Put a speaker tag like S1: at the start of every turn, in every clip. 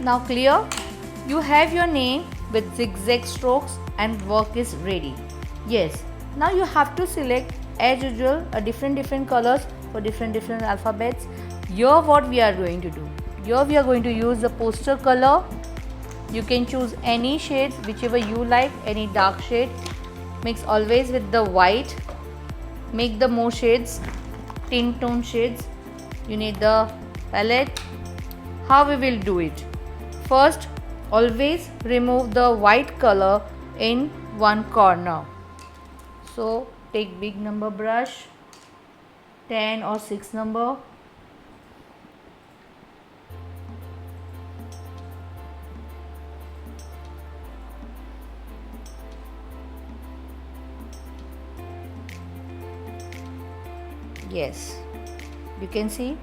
S1: Now clear? You have your name with zigzag strokes and work is ready. Yes, now you have to select as usual a different colors for different alphabets. Here what we are going to do? Here we are going to use the poster color. You can choose any shades whichever you like, any dark shade. Mix always with the white. Make the more shades, tint tone shades. You need the palette. How we will do it? First, always remove the white color in one corner. So take big number brush, 10 or 6 number. Yes, you can see.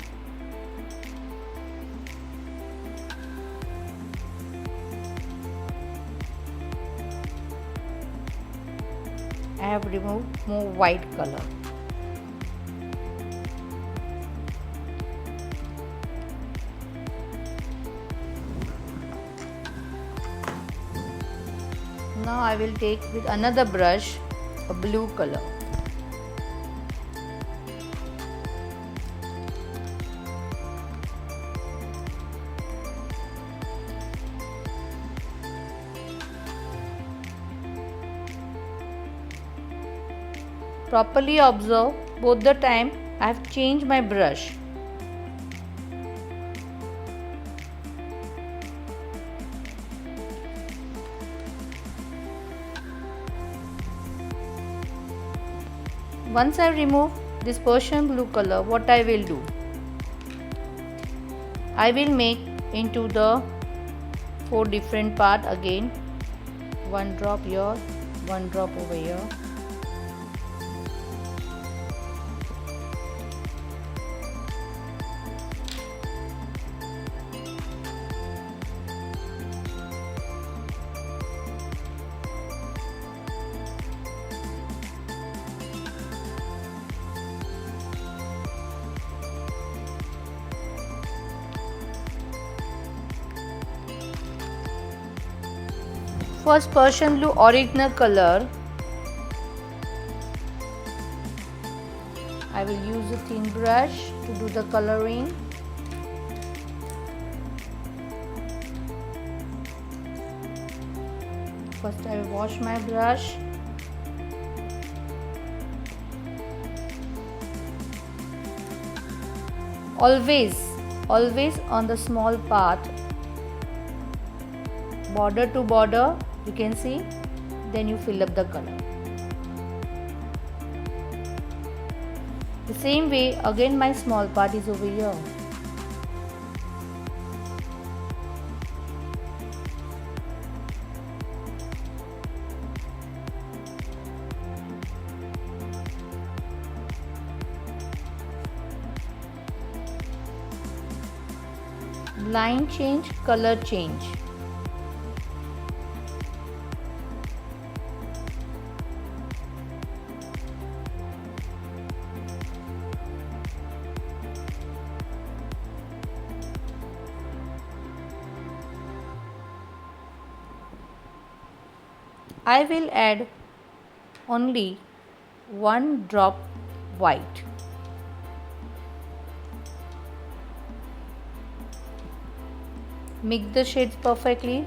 S1: I have removed more white color. Now I will take with another brush a blue color. Properly observe both the time I have changed my brush. Once I remove this Persian blue color, what I will do? I will make into the 4 different part again. One drop here, one drop over here. First Persian blue original color, I will use a thin brush to do the coloring. First I will wash my brush. Always on the small part, border to border, you can see, then you fill up the color. The same way again my small part is over here. Line change, color change. I will add only 1 drop white. Mix the shades perfectly.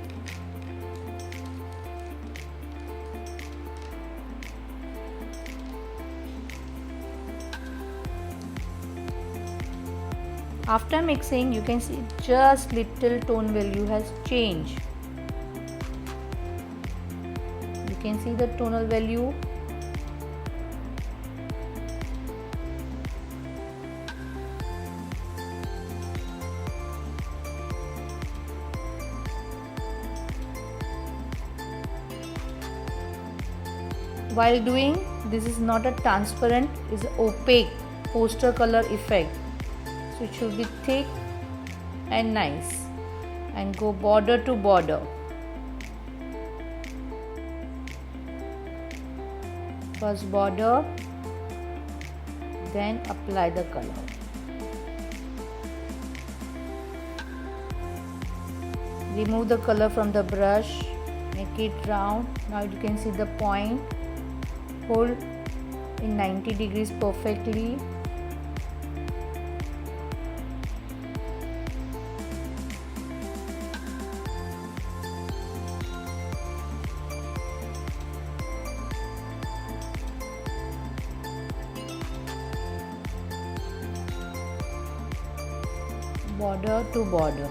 S1: After mixing, you can see just little tone value has changed. You can see the tonal value. While doing this is not a transparent, is opaque poster color effect. So it should be thick and nice and go border to border. First border, then apply the color. Remove the color from the brush, make it round. Now you can see the point. Hold in 90 degrees perfectly. Border to border.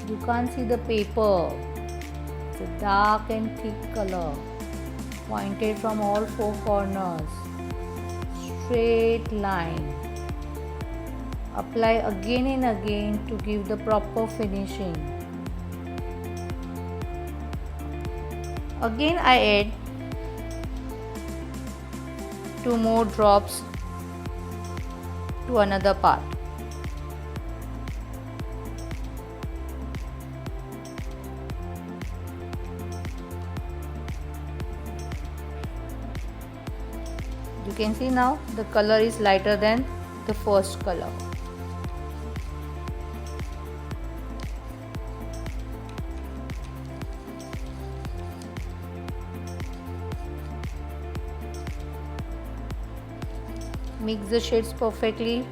S1: You can't see the paper. It's a dark and thick color, pointed from all four corners. Straight line. Apply again and again to give the proper finishing. Again I add 2 more drops to another part. You can see now the color is lighter than the first color. Mix the shades perfectly.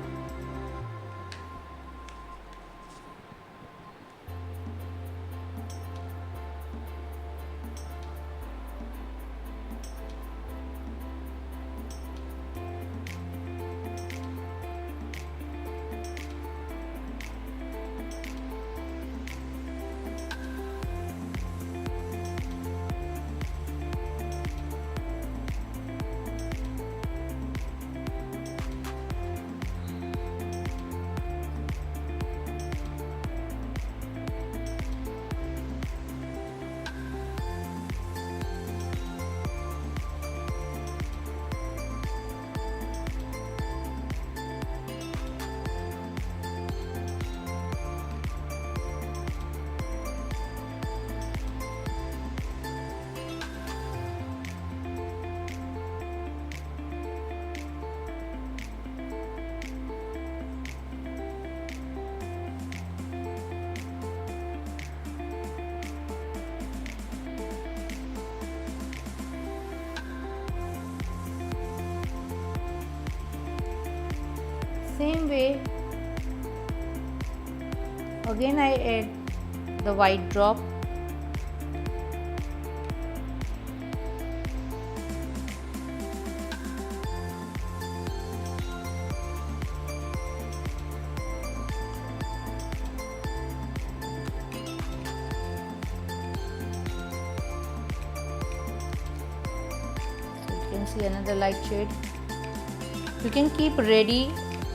S1: Same way, again I add the white drop. So you can see another light shade. You can keep ready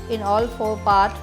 S1: in all 4 parts.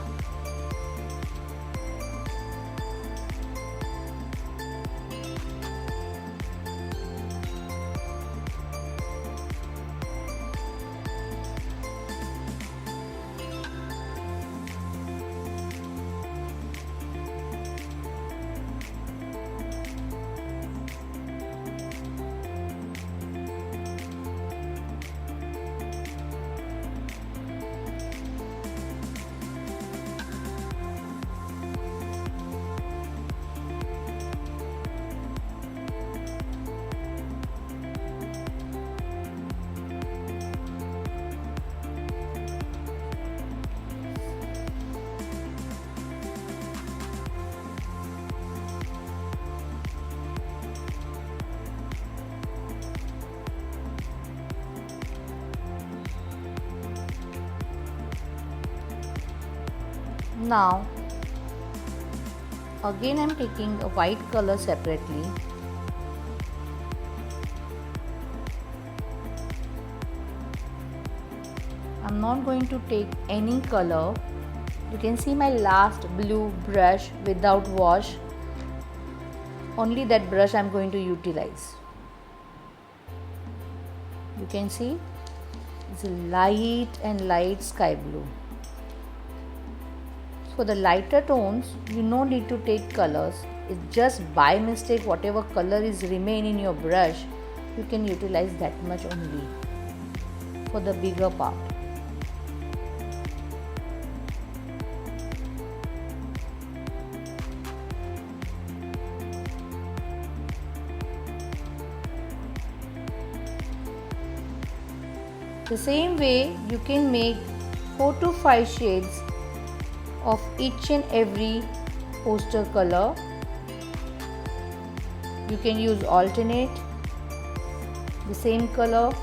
S1: Now again I am taking a white color separately. I am not going to take any color. You can see my last blue brush without wash. only that brush I'm going to utilize. You can see it's a light and light sky blue. For the lighter tones, you no need to take colors. It's just by mistake whatever color is remain in your brush, you can utilize that much only for the bigger part. The same way you can make 4 to 5 shades of each and every poster color. You can use alternate the same color.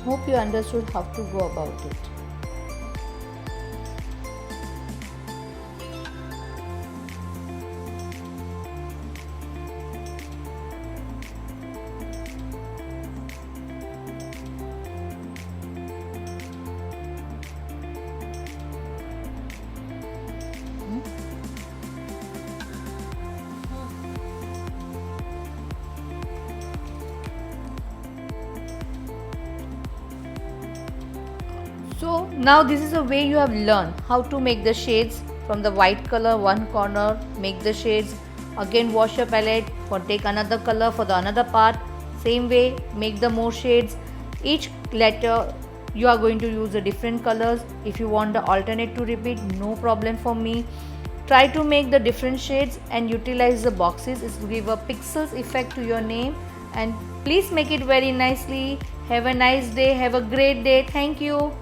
S1: Hope you understood how to go about it. So now this is a way you have learned how to make the shades from the white color one corner, make the shades, again wash your palette for take another color for the another part, same way make the more shades. Each letter you are going to use the different colors. If you want the alternate to repeat, no problem for me. Try to make the different shades and utilize the boxes. It will give a pixels effect to your name, and please make it very nicely. Have a nice day. Have a great day. Thank you.